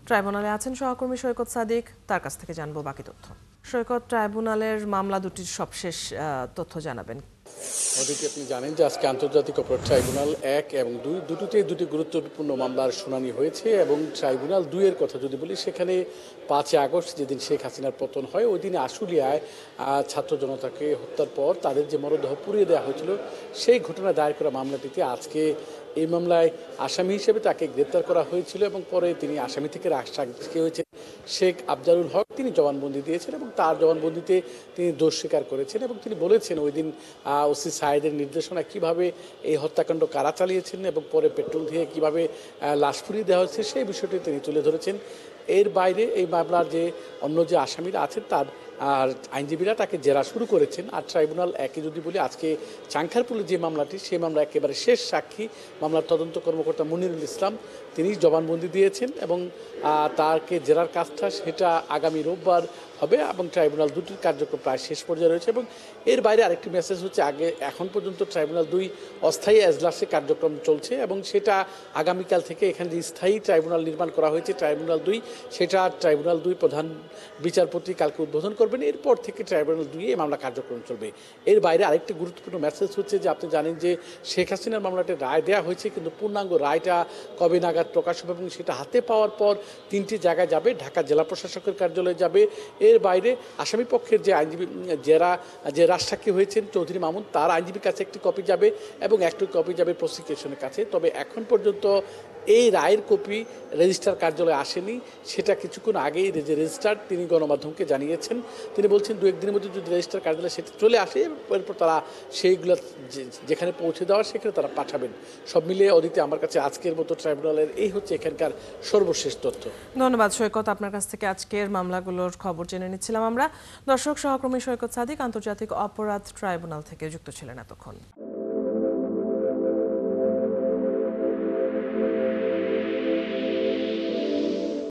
ট্রাইব্যুনালে আছেন সহকর্মী সৈকত সাদিক, তার কাছ থেকে জানবো বাকি তথ্য। সৈকত, ট্রাইব্যুনালের মামলা দুটির সবশেষ তথ্য জানাবেন। ওদিকে আপনি জানেন যে আজকে আন্তর্জাতিক অপরাধ ট্রাইব্যুনাল 1 এবং 2 দুটোতেই দুটি গুরুত্বপূর্ণ মামলার শুনানি হয়েছে এবং ট্রাইব্যুনাল 2 এর কথা যদি বলি, সেখানে 5 আগস্ট যেদিন শেখ হাসিনার পতন হয় ওই দিনে আশুলিয়ায় ছাত্র জনতাকে হত্যার পর তাদের যে মরদেহ পুড়িয়ে দেওয়া হয়েছিল সেই ঘটনা দায়ের করা মামলাটিতে আজকে এই মামলায় আসামি হিসেবে তাকে গ্রেপ্তার করা হয়েছিল এবং পরে তিনি আসামি থেকে সাক্ষী হয়েছে শেখ আফজালুল হক। তিনি জবানবন্দি দিয়েছেন এবং তার জবানবন্দিতে তিনি দোষ স্বীকার করেছেন এবং তিনি বলেছেন ওই দিন ওসি সায়েদের নির্দেশনা কিভাবে এই হত্যাকাণ্ড কারা চালিয়েছেন এবং পরে পেট্রোল দিয়ে কিভাবে লাশ পুড়িয়ে দেওয়া হয়েছে সেই বিষয়টি তিনি তুলে ধরেছেন। এর বাইরে এই মামলার যে অন্য যে আসামিরা আছেন তার আইনজীবীরা তাকে জেরা শুরু করেছেন। আর ট্রাইব্যুনাল 1 যদি বলি, আজকে চাংখারপুলের যে মামলাটি সেই মামলা একেবারে শেষ সাক্ষী মামলার তদন্ত কর্মকর্তা মনিরুল ইসলাম তিনি জবানবন্দি দিয়েছেন এবং তাকে জেরার কাজটা সেটা আগামী রোববার হবে এবং ট্রাইব্যুনাল 2টির কার্যক্রম প্রায় শেষ পর্যায়ে রয়েছে। এবং এর বাইরে আরেকটি মেসেজ হচ্ছে, এখন পর্যন্ত ট্রাইব্যুনাল 2 অস্থায়ী এজলাসে কার্যক্রম চলছে এবং সেটা আগামীকাল থেকে এখানে যে স্থায়ী ট্রাইব্যুনাল নির্মাণ করা হয়েছে ট্রাইব্যুনাল 2, সেটা ট্রাইব্যুনাল 2 প্রধান বিচারপতি কালকে উদ্বোধন করবেন। এরপর থেকে ট্রাইব্যুনাল 2 এই মামলা কার্যক্রম চলবে। এর বাইরে আরেকটি গুরুত্বপূর্ণ মেসেজ হচ্ছে যে আপনি জানেন যে শেখ হাসিনার মামলাতে রায় দেওয়া হয়েছে, কিন্তু পূর্ণাঙ্গ রায়টা কবে নাগাদ প্রকাশ হবে এবং সেটা হাতে পাওয়ার পর 3টি জায়গায় যাবে। ঢাকা জেলা প্রশাসকের কার্যালয়ে যাবে। এর বাইরে আসামি পক্ষের যে আইনজীবী যে রাজসাক্ষী হয়েছেন চৌধুরী মামুন, তার আইনজীবীর কাছে একটি কপি যাবে এবং একটি কপি যাবে প্রসিকিউশনের কাছে। তবে এখন পর্যন্ত এই রায়ের কপি রেজিস্ট্রার কার্যালয়ে আসেনি। সেটা কিছুক্ষণ আগেই যে রেজিস্ট্রার তিনি গণমাধ্যমকে জানিয়েছেন। তিনি বলছেন 2-1 দিনের মধ্যে যদি রেজিস্ট্রার কার্যালয়ে সেটা চলে আসে এরপর তারা সেইগুলো যেখানে পৌঁছে দেওয়ার সেখানে তারা পাঠাবেন। সব মিলিয়ে অদিতে আমার কাছে আজকের মতো ট্রাইব্যুনালের এই হচ্ছে এখানকার সর্বশেষ তথ্য। ধন্যবাদ সৈকত, আপনার কাছ থেকে আজকের মামলাগুলোর খবর জেনে নিচ্ছিলাম আমরা। দর্শক, সহকর্মী সৈকত সাদিক আন্তর্জাতিক অপরাধ ট্রাইব্যুনাল থেকে যুক্ত ছিলেন এতক্ষণ।